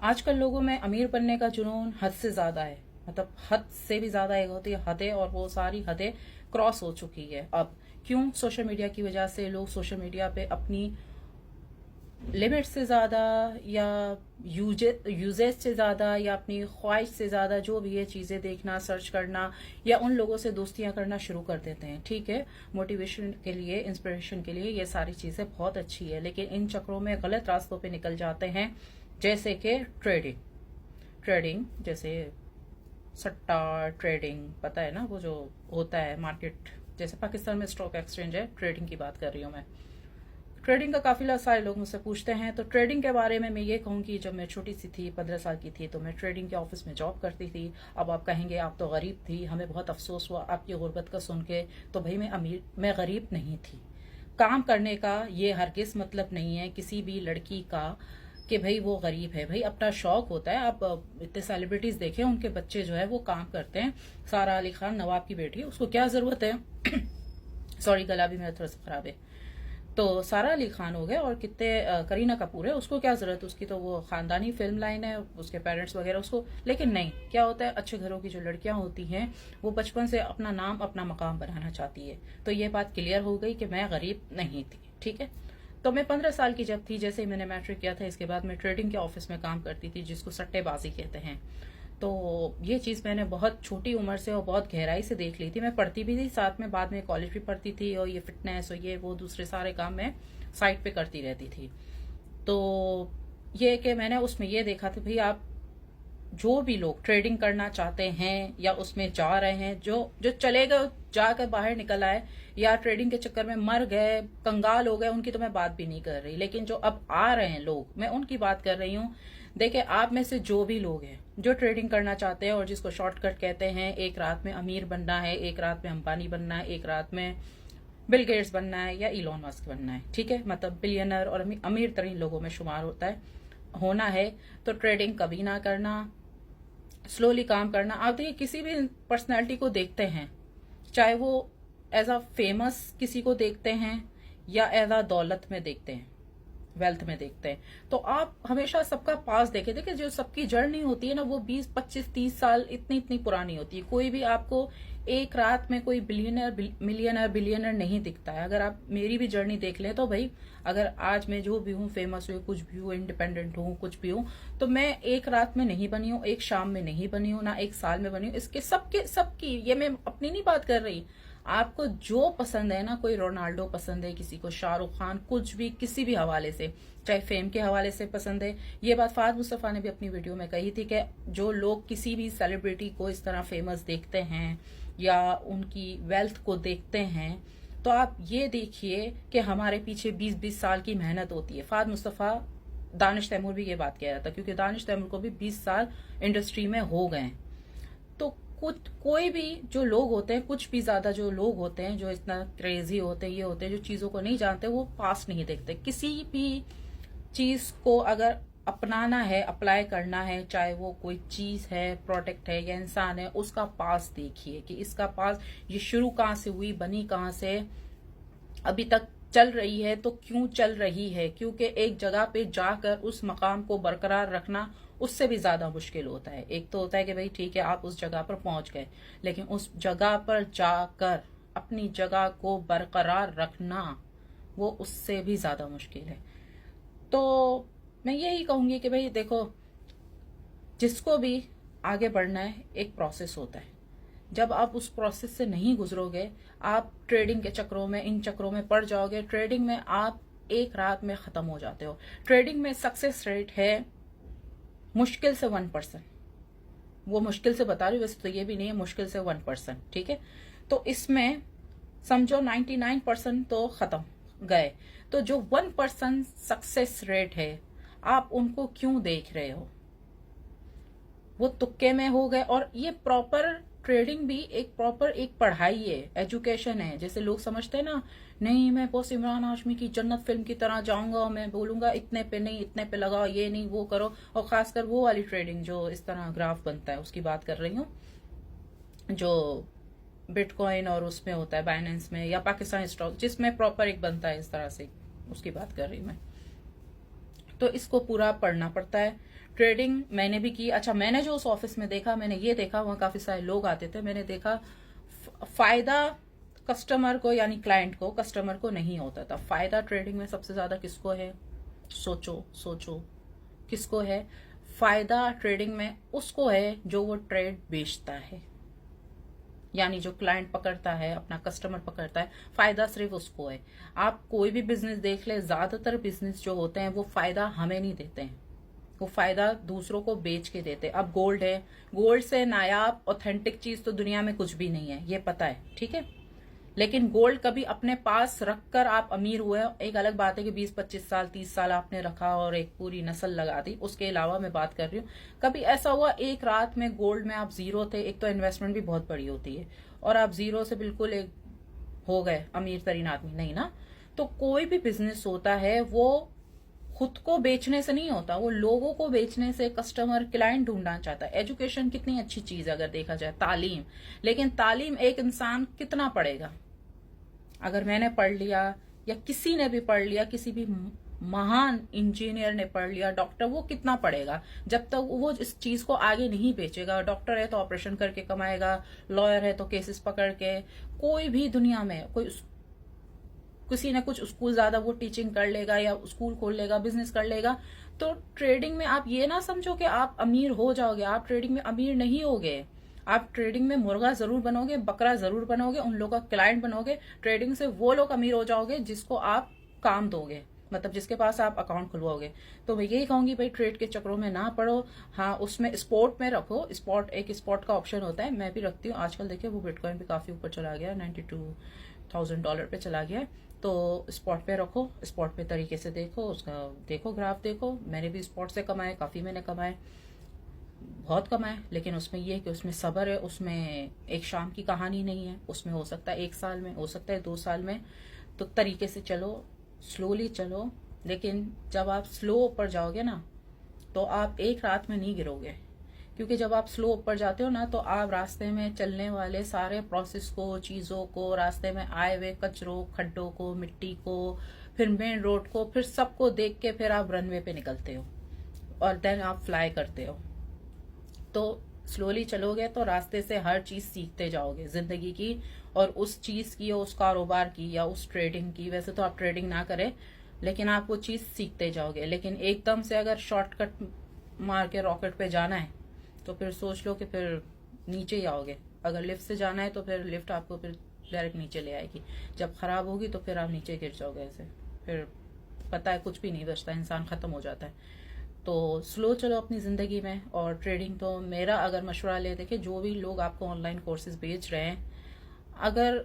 आजकल लोगों में अमीर बनने का जुनून हद से ज्यादा है। मतलब हद से भी ज्यादा एक होती है हदें, और वो सारी हदें क्रॉस हो चुकी है अब। क्यों? सोशल मीडिया की वजह से लोग सोशल मीडिया पे अपनी लिमिट से ज्यादा या यूजेज से ज्यादा या अपनी ख्वाहिश से ज्यादा जो भी है चीजें देखना, सर्च करना या उन लोगों से दोस्तियां करना शुरू कर देते हैं। ठीक है, मोटिवेशन के लिए, इंस्पिरेशन के लिए ये सारी चीजें बहुत अच्छी है, लेकिन इन चक्रों में गलत रास्तों पे निकल जाते हैं। जैसे कि ट्रेडिंग ट्रेडिंग जैसे सट्टा ट्रेडिंग, पता है ना वो जो होता है मार्केट, जैसे पाकिस्तान में स्टॉक एक्सचेंज है, ट्रेडिंग की बात कर रही हूँ मैं। ट्रेडिंग का काफी सारे लोग मुझसे पूछते हैं, तो ट्रेडिंग के बारे में मैं ये कहूँगी, जब मैं छोटी सी थी, 15 साल की थी, तो मैं ट्रेडिंग के ऑफिस में जॉब करती थी। अब आप कहेंगे आप तो गरीब थी, हमें बहुत अफसोस हुआ आपकी गुर्बत का सुन के। तो भाई मैं गरीब नहीं थी। काम करने का ये हरगिज मतलब नहीं है किसी भी लड़की का कि भाई वो गरीब है। भाई अपना शौक होता है। आप इतने सेलिब्रिटीज देखे, उनके बच्चे जो है वो काम करते हैं। सारा अली खान नवाब की बेटी, उसको क्या जरूरत है सॉरी, गला भी मेरा थोड़ा सा खराब है। तो सारा अली खान हो गया, और कितने करीना कपूर है, उसको क्या जरूरत है, उसकी तो वो खानदानी फिल्म लाइन है, उसके पेरेंट्स वगैरह उसको। लेकिन नहीं, क्या होता है, अच्छे घरों की जो लड़कियां होती हैं वो बचपन से अपना नाम, अपना मकाम बनाना चाहती है। तो ये बात क्लियर हो गई कि मैं गरीब नहीं थी। ठीक है, तो मैं 15 साल की जब थी, जैसे ही मैंने मैट्रिक किया था, इसके बाद मैं ट्रेडिंग के ऑफिस में काम करती थी, जिसको सट्टेबाजी कहते हैं। तो ये चीज मैंने बहुत छोटी उम्र से और बहुत गहराई से देख ली थी। मैं पढ़ती भी थी साथ में, बाद में कॉलेज भी पढ़ती थी, और ये फिटनेस और ये वो दूसरे सारे काम मैं साइड पे करती रहती थी। तो ये कि मैंने उसमें ये देखा था, भाई आप जो भी लोग ट्रेडिंग करना चाहते हैं या उसमें जा रहे हैं, जो जो चले गए, जाकर बाहर निकल आए, या ट्रेडिंग के चक्कर में मर गए, कंगाल हो गए, उनकी तो मैं बात भी नहीं कर रही। लेकिन जो अब आ रहे हैं लोग, मैं उनकी बात कर रही हूँ। देखिए, आप में से जो भी लोग हैं जो ट्रेडिंग करना चाहते हैं, और जिसको शॉर्टकट कहते हैं, एक रात में अमीर बनना है, एक रात में अंबानी बनना है, एक रात में बिल गेट्स बनना है या इलॉन मस्क बनना है, ठीक है, मतलब बिलियनर और अमीर तरीन लोगों में शुमार होता है, होना है, तो ट्रेडिंग कभी ना करना। स्लोली काम करना। आप देखिए, किसी भी पर्सनैलिटी को देखते हैं, चाहे वो एज अ फेमस किसी को देखते हैं या एज अ दौलत में देखते हैं, वेल्थ में देखते हैं, तो आप हमेशा सबका पास देखें। देखिए, जो सबकी जर्नी होती है ना, वो 20, 25, 30 साल इतनी पुरानी होती है। कोई भी आपको एक रात में कोई मिलियनर बिलियनर नहीं दिखता है। अगर आप मेरी भी जर्नी देख लें, तो भाई अगर आज मैं जो भी हूँ, फेमस हुई, कुछ भी हूँ, इंडिपेंडेंट हूँ, कुछ भी हूँ, तो मैं एक रात में नहीं बनी हूँ, एक शाम में नहीं बनी हूँ, ना एक साल में बनी हूँ। इसके सबकी ये मैं अपनी नहीं बात कर रही। आपको जो पसंद है ना, कोई रोनाल्डो पसंद है, किसी को शाहरुख खान, कुछ भी, किसी भी हवाले से, चाहे फेम के हवाले से पसंद है। ये बात फाद मुस्तफा ने भी अपनी वीडियो में कही थी कि जो लोग किसी भी सेलिब्रिटी को इस तरह फेमस देखते हैं या उनकी वेल्थ को देखते हैं, तो आप ये देखिए कि हमारे पीछे 20-20 साल की मेहनत होती है। फाद मुस्तफा, दानिश तैमूर भी ये बात कह रहा था, क्योंकि दानिश तैमूर को भी 20 साल इंडस्ट्री में हो गए। तो कुछ कोई भी जो लोग होते हैं, कुछ भी ज्यादा जो लोग होते हैं, जो इतना क्रेजी होते हैं, ये होते हैं, जो चीजों को नहीं जानते, वो पास नहीं देखते। किसी भी चीज को अगर अपनाना है, अप्लाई करना है, चाहे वो कोई चीज है, प्रोडक्ट है या इंसान है, उसका पास देखिए कि इसका पास, ये शुरू कहाँ से हुई, बनी कहाँ से, अभी तक चल रही है तो क्यों चल रही है। क्योंकि एक जगह पे जाकर उस मकाम को बरकरार रखना उससे भी ज्यादा मुश्किल होता है। एक तो होता है कि भाई ठीक है, आप उस जगह पर पहुंच गए, लेकिन उस जगह पर जाकर अपनी जगह को बरकरार रखना, वो उससे भी ज्यादा मुश्किल है। तो मैं यही कहूंगी कि भाई देखो, जिसको भी आगे बढ़ना है, एक प्रोसेस होता है। जब आप उस प्रोसेस से नहीं गुजरोगे, आप ट्रेडिंग के चक्रों में, इन चक्रों में पड़ जाओगे। ट्रेडिंग में आप एक रात में खत्म हो जाते हो। ट्रेडिंग में सक्सेस रेट है मुश्किल से 1%। वो मुश्किल से बता रही हूँ, वैसे तो ये भी नहीं है, मुश्किल से 1%। ठीक है, तो इसमें समझो 99% तो खत्म गए। तो जो 1% सक्सेस रेट है, आप उनको क्यों देख रहे हो? वो तुक्के में हो गए। और ये प्रॉपर ट्रेडिंग भी एक प्रॉपर एक पढ़ाई है, एजुकेशन है। जैसे लोग समझते हैं ना, नहीं मैं बॉस इमरान हाशमी की जन्नत फिल्म की तरह जाऊंगा और मैं बोलूंगा इतने पे नहीं, इतने पे लगाओ, ये नहीं, वो करो। और खासकर वो वाली ट्रेडिंग जो इस तरह ग्राफ बनता है, उसकी बात कर रही हूँ, जो बिटकॉइन और उसमें होता है, बाइनेंस में या पाकिस्तान स्टॉक, जिसमें प्रॉपर एक बनता है इस तरह से, उसकी बात कर रही हूँ मैं। तो इसको पूरा पढ़ना पड़ता है। ट्रेडिंग मैंने भी की। अच्छा, मैंने जो उस ऑफिस में देखा, मैंने ये देखा वहां काफी सारे लोग आते थे, मैंने देखा फायदा कस्टमर को यानी क्लाइंट को, कस्टमर को नहीं होता था। फायदा ट्रेडिंग में सबसे ज्यादा किसको है? सोचो सोचो, किसको है फायदा ट्रेडिंग में? उसको है जो वो ट्रेड बेचता है, यानी जो क्लाइंट पकड़ता है, अपना कस्टमर पकड़ता है, फायदा सिर्फ उसको है। आप कोई भी बिजनेस देख ले, ज्यादातर बिजनेस जो होते हैं वो फायदा हमें नहीं देते हैं, वो फायदा दूसरों को बेच के देते हैं। अब गोल्ड है, गोल्ड से नायाब ऑथेंटिक चीज तो दुनिया में कुछ भी नहीं है, ये पता है, ठीक है। लेकिन गोल्ड कभी अपने पास रखकर आप अमीर हुए, एक अलग बात है कि 20-25 साल 30 साल आपने रखा और एक पूरी नस्ल लगा दी, उसके अलावा मैं बात कर रही हूँ कभी ऐसा हुआ एक रात में गोल्ड में आप जीरो थे, एक तो इन्वेस्टमेंट भी बहुत बड़ी होती है, और आप जीरो से बिल्कुल एक हो गए अमीर तरीन आदमी, नहीं ना। तो कोई भी बिजनेस होता है वो खुद को बेचने से नहीं होता, वो लोगों को बेचने से, कस्टमर क्लाइंट ढूंढना चाहता है। एजुकेशन कितनी अच्छी चीज है अगर देखा जाए, तालीम, लेकिन तालीम एक इंसान कितना पढ़ेगा? अगर मैंने पढ़ लिया या किसी ने भी पढ़ लिया, किसी भी महान इंजीनियर ने पढ़ लिया, डॉक्टर, वो कितना पढ़ेगा जब तक वो इस चीज को आगे नहीं बेचेगा? डॉक्टर है तो ऑपरेशन करके कमाएगा, लॉयर है तो केसेस पकड़ के, कोई भी दुनिया में कोई किसी ने कुछ स्कूल ज्यादा वो टीचिंग कर लेगा या स्कूल खोल लेगा, बिजनेस कर लेगा। तो ट्रेडिंग में आप ये ना समझो कि आप अमीर हो जाओगे, आप ट्रेडिंग में अमीर नहीं होगे। आप ट्रेडिंग में मुर्गा जरूर बनोगे, बकरा जरूर बनोगे, उन लोगों का क्लाइंट बनोगे। ट्रेडिंग से वो लोग अमीर हो जाओगे जिसको आप काम दोगे, मतलब जिसके पास आप अकाउंट खुलवाओगे। तो मैं यही कहूंगी भाई, ट्रेड के चक्रों में ना पड़ो। हाँ, उसमें स्पॉट में रखो, स्पॉट, एक स्पॉट का ऑप्शन होता है, मैं भी रखती हूँ। आजकल देखिए वो बिटकॉइन भी काफी ऊपर चला गया, $92,000 पे चला गया। तो स्पॉट पे रखो, स्पॉट पे तरीके से देखो, उसका देखो, ग्राफ देखो। मैंने भी स्पॉट से कमाए, काफी मैंने कमाए, बहुत कमाए, लेकिन उसमें ये है कि उसमें सब्र है, उसमें एक शाम की कहानी नहीं है, उसमें हो सकता है 1 साल में, हो सकता है 2 साल में। तो तरीके से चलो, स्लोली चलो, लेकिन जब आप स्लो ऊपर जाओगे ना तो आप एक रात में नहीं गिरोगे, क्योंकि जब आप स्लो ऊपर जाते हो ना तो आप रास्ते में चलने वाले सारे प्रोसेस को, चीजों को, रास्ते में आए हुए कचरों, खड्डों को, मिट्टी को, फिर मेन रोड को, फिर सबको देख के फिर आप रनवे पे निकलते हो और देन आप फ्लाई करते हो। तो स्लोली चलोगे तो रास्ते से हर चीज सीखते जाओगे जिंदगी की, और उस चीज की या उस कारोबार की या उस ट्रेडिंग की। वैसे तो आप ट्रेडिंग ना करें, लेकिन आप वो चीज सीखते जाओगे। लेकिन एकदम से अगर शॉर्टकट मार के रॉकेट पे जाना है तो फिर सोच लो कि फिर नीचे ही आओगे। अगर लिफ्ट से जाना है तो फिर लिफ्ट आपको फिर डायरेक्ट नीचे ले आएगी, जब खराब होगी तो फिर आप नीचे गिर जाओगे ऐसे, फिर पता है कुछ भी नहीं बचता, इंसान खत्म हो जाता है। तो स्लो चलो अपनी जिंदगी में। और ट्रेडिंग तो मेरा अगर मशवरा ले, देखिए जो भी लोग आपको ऑनलाइन कोर्सेज बेच रहे हैं, अगर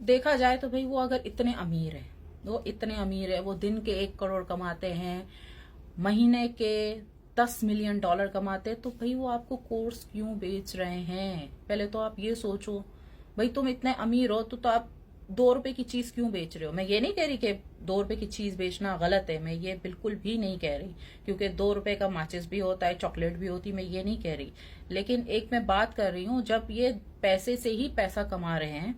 देखा जाए तो भाई वो अगर इतने अमीर है, वो इतने अमीर है, वो दिन के 1 करोड़ कमाते हैं, महीने के $10 मिलियन कमाते, तो भाई वो आपको कोर्स क्यों बेच रहे हैं? पहले तो आप ये सोचो, भाई तुम इतने अमीर हो तो आप $2 की चीज क्यों बेच रहे हो? मैं ये नहीं कह रही कि $2 की चीज बेचना गलत है, मैं ये बिल्कुल भी नहीं कह रही, क्योंकि $2 का माचिस भी होता है, चॉकलेट भी होती, मैं ये नहीं कह रही। लेकिन एक मैं बात कर रही हूँ, जब ये पैसे से ही पैसा कमा रहे हैं,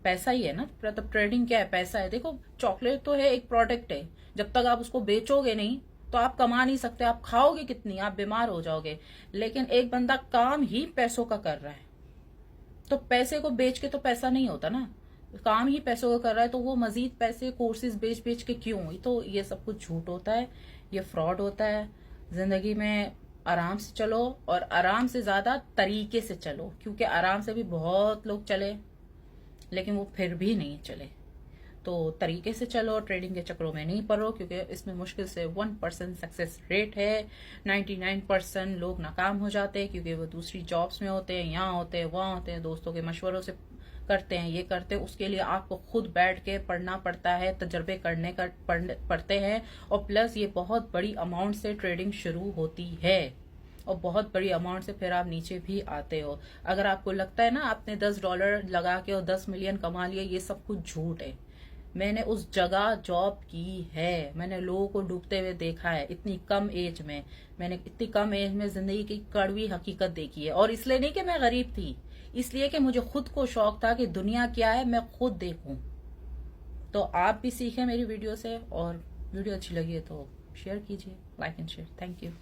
पैसा ही है ना, मतलब ट्रेडिंग क्या है? पैसा है। देखो चॉकलेट तो है, एक प्रोडक्ट है, जब तक आप उसको बेचोगे नहीं तो आप कमा नहीं सकते। आप खाओगे कितनी, आप बीमार हो जाओगे। लेकिन एक बंदा काम ही पैसों का कर रहा है, तो पैसे को बेच के तो पैसा नहीं होता ना, काम ही पैसों का कर रहा है, तो वो मजीद पैसे कोर्सेज बेच बेच के क्यों? तो ये सब कुछ झूठ होता है, ये फ्रॉड होता है। जिंदगी में आराम से चलो, और आराम से ज्यादा तरीके से चलो, क्योंकि आराम से भी बहुत लोग चले लेकिन वो फिर भी नहीं चले। तो तरीके से चलो, ट्रेडिंग के चक्रों में नहीं पड़ो, क्योंकि इसमें मुश्किल से 1% सक्सेस रेट है। 99% लोग नाकाम हो जाते हैं, क्योंकि वो दूसरी जॉब्स में होते हैं, यहाँ होते हैं, वहां होते हैं, दोस्तों के मशवरों से करते हैं, ये करते हैं। उसके लिए आपको खुद बैठ के पढ़ना पड़ता है, तजर्बे करने का पड़ते हैं, और प्लस ये बहुत बड़ी अमाउंट से ट्रेडिंग शुरू होती है, और बहुत बड़ी अमाउंट से फिर आप नीचे भी आते हो। अगर आपको लगता है ना आपने $10 लगा के और 10 मिलियन कमा लिया, ये सब कुछ झूठ है। मैंने उस जगह जॉब की है, मैंने लोगों को डूबते हुए देखा है इतनी कम एज में। मैंने इतनी कम एज में जिंदगी की कड़वी हकीकत देखी है, और इसलिए नहीं कि मैं गरीब थी, इसलिए कि मुझे खुद को शौक था कि दुनिया क्या है मैं खुद देखूं। तो आप भी सीखें मेरी वीडियो से, और वीडियो अच्छी लगी है तो शेयर कीजिए, like and share. Thank you.